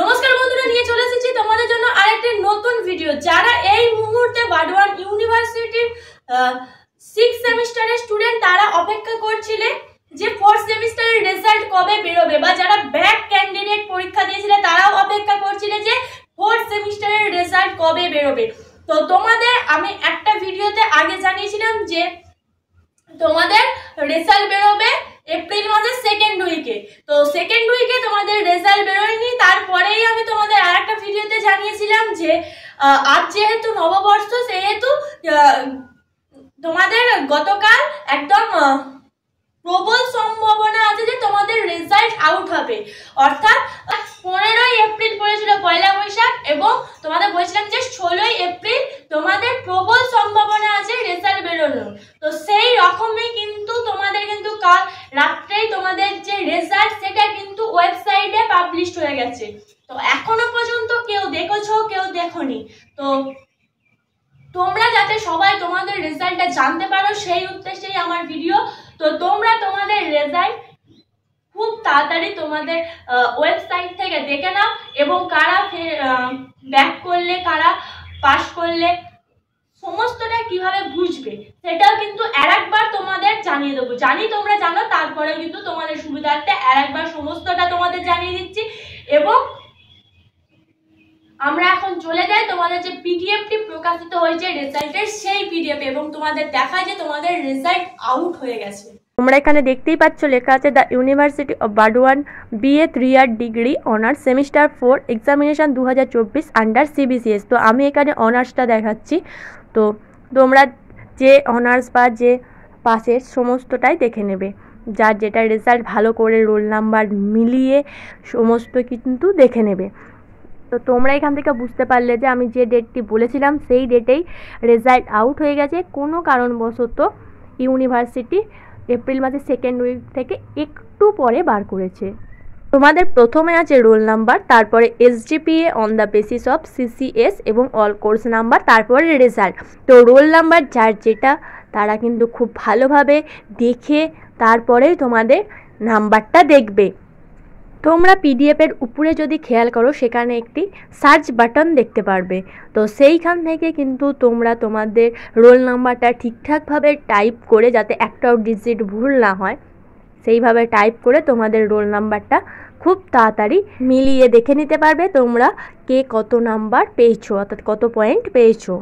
নমস্কার বন্ধুরা, নিয়ে চলে এসেছি তোমাদের জন্য আরেকটি নতুন ভিডিও। যারা এই মুহূর্তে বাডওয়ান ইউনিভার্সিটির 6th সেমিস্টারের স্টুডেন্ট, তারা অপেক্ষা করছিলে যে 4th সেমিস্টারের রেজাল্ট কবে বেরোবে, বা যারা ব্যাক ক্যান্ডিডেট পরীক্ষা দিয়েছিলে তারাও অপেক্ষা করছিলে যে 4th সেমিস্টারের রেজাল্ট কবে বেরোবে। তো তোমাদের আমি একটা ভিডিওতে আগে জানিয়েছিলাম যে তোমাদের রেজাল্ট বেরোবে এপ্রিল মাসের সেকেন্ড উইকে। তো সেকেন্ড উইকে তোমাদের রেজাল্ট বেরোয়নি। তারপরেই আমি তোমাদের আর একটা ভিডিওতে জানিয়েছিলাম যে আজ যেহেতু নববর্ষ, সেহেতু তোমাদের গতকাল একদম প্রবল সম্ভাবনা আছে যে তোমাদের রেজাল্ট আউট হবে। অর্থাৎ 15ই এপ্রিল পড়েছিল পয়লা বৈশাখ, এবং তোমাদের বলছিলাম যে 16ই এপ্রিল তোমাদের প্রবল সম্ভাবনা আছে রেজাল্ট বেরোনোর। তো সেই রকমই কিন্তু তোমাদের কিন্তু কাল রাত্রেই তোমাদের যে রেজাল্ট সেটা কিন্তু ওয়েবসাইটে পাবলিশ হয়ে গেছে। তো এখনো পর্যন্ত কেউ দেখেছো, কেউ দেখোনি। তো তোমরা যাতে সবাই তোমাদের রেজাল্টটা জানতে পারো, সেই উদ্দেশ্যেই আমার ভিডিও। তো তোমরা তোমাদের রেজাল্ট খুব তাড়াতাড়ি তোমাদের ওয়েবসাইট থেকে দেখে নাও, এবং কারা ব্যাক করলে, কারা পাস করলে, সমস্তটা কিভাবে বুঝবে সেটাও কিন্তু আরেকবার তোমাদের জানিয়ে দেবো। জানি তোমরা জানো, তারপরে কিন্তু তোমাদের সুবিধার্থে আরেকবার সমস্তটা তোমাদের জানিয়ে দিচ্ছি। এবং আমরা এখন চলে যাই তোমাদের যে পিডিএফটি প্রকাশিত হয়েছে রেজাল্টের, সেই পিডিএফ, এবং তোমাদের দেখায় যে তোমাদের রেজাল্ট আউট হয়ে গেছে। তোমরা এখানে দেখতেই পাচ্ছ লেখা আছে the university of Burdwan BA 3 year degree honours semester 4 examination 2024 under CBCS। তো আমি এখানে অনার্সটা দেখাচ্ছি। তো তোমরা যে অনার্স বা যে পাসের সমস্তটাই দেখে নেবে, যার যেটা রেজাল্ট ভালো করে রোল নাম্বার মিলিয়ে সমস্ত কিন্তু দেখে নেবে। তো তোমরা এখান থেকে বুঝতে পারলে যে আমি যে ডেটটি বলেছিলাম সেই ডেটেই রেজাল্ট আউট হয়ে গেছে। কোনো কারণবশত ইউনিভার্সিটি এপ্রিল মাসের সেকেন্ড উইক থেকে একটু পরে বার করেছে। তোমাদের প্রথমে আছে রোল নাম্বার, তারপরে SGPA on the basis of CCS এবং অল কোর্স নাম্বার, তারপরে রেজাল্ট। তো রোল নাম্বার যার যেটা, তারা কিন্তু খুব ভালোভাবে দেখে তারপরেই তোমাদের নাম্বারটা দেখবে। তোমরা পিডিএফের উপরে যদি খেয়াল করো, সেখানে একটি সার্চ বাটন দেখতে পারবে। তো সেইখান থেকে কিন্তু তোমরা তোমাদের রোল নাম্বারটা ঠিকঠাকভাবে টাইপ করে, যাতে একটাও ডিজিট ভুল না হয়, সেইভাবে টাইপ করে তোমাদের রোল নাম্বারটা খুব তাড়াতাড়ি মিলিয়ে দেখে নিতে পারবে তোমরা কে কত নাম্বার পেয়েছো, অর্থাৎ কত পয়েন্ট পেয়েছো।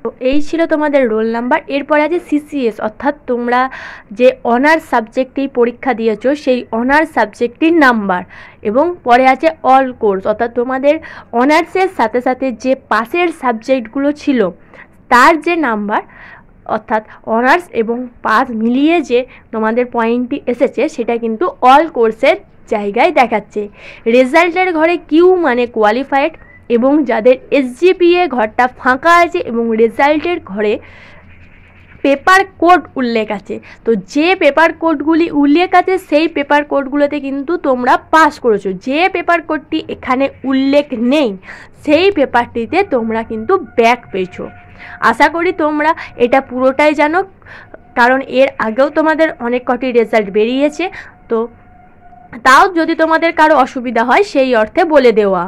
তো এই ছিল তোমাদের রোল নাম্বার। এরপরে আছে CCS, অর্থাৎ তোমরা যে অনার্স সাবজেক্টেই পরীক্ষা দিয়েছো সেই অনার্স সাবজেক্টটির নাম্বার, এবং পরে আছে অল কোর্স, অর্থাৎ তোমাদের অনার্সের সাথে সাথে যে পাসের সাবজেক্টগুলো ছিল তার যে নাম্বার, অর্থাৎ অনার্স এবং পাস মিলিয়ে যে তোমাদের পয়েন্টটি এসেছে সেটা কিন্তু অল কোর্সের জায়গায় দেখাচ্ছে। রেজাল্টের ঘরে কিউ মানে কোয়ালিফাইড, এবং যাদের SGPA ঘরটা ফাঁকা আছে এবং রেজাল্টের ঘরে পেপার কোড উল্লেখ আছে, তো যে পেপার কোডগুলি উল্লেখ আছে সেই পেপার কোডগুলোতে কিন্তু তোমরা পাস করেছো। যে পেপার কোডটি এখানে উল্লেখ নেই সেই পেপারটিতে তোমরা কিন্তু ব্যাক পেয়েছো। আশা করি তোমরা এটা পুরোটাই জানো, কারণ এর আগেও তোমাদের অনেক কটি রেজাল্ট বেরিয়েছে। তো তাও যদি তোমাদের কারো অসুবিধা হয় সেই অর্থে বলে দেওয়া।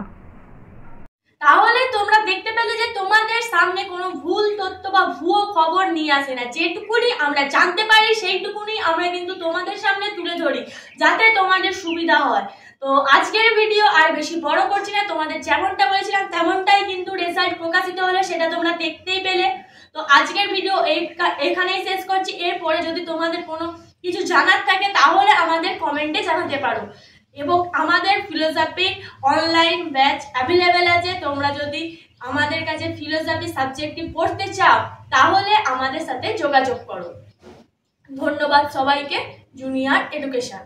তাহলে তোমরা দেখতে পেলে যে তোমাদের সামনে কোনো ভুল তথ্য বা ভুয়ো খবর নিয়ে আসে না। যেটুকুনি আমরা জানতে পারি সেইটুকুনি আমরা কিন্তু তোমাদের সামনে তুলে ধরি, যাতে তোমাদের সুবিধা হয়। তো আজকের ভিডিও আর বেশি বড় করছি না, তোমাদের যেমনটা বলেছিলাম তেমনটাই কিন্তু রেজাল্ট প্রকাশিত হলো, সেটা তোমরা দেখতেই পেলে। তো আজকের ভিডিও এখানেই শেষ করছি। এরপরে যদি তোমাদের কোনো কিছু জানার থাকে তাহলে আমাদের কমেন্টে জানাতে পারো, এবং আমাদের ফিলোসফি অনলাইন ব্যাচ অ্যাভেলেবেল আছে। তোমরা যদি আমাদের কাছে ফিলোসফি সাবজেক্টটি পড়তে চাও তাহলে আমাদের সাথে যোগাযোগ করো। ধন্যবাদ সবাইকে। Junior education.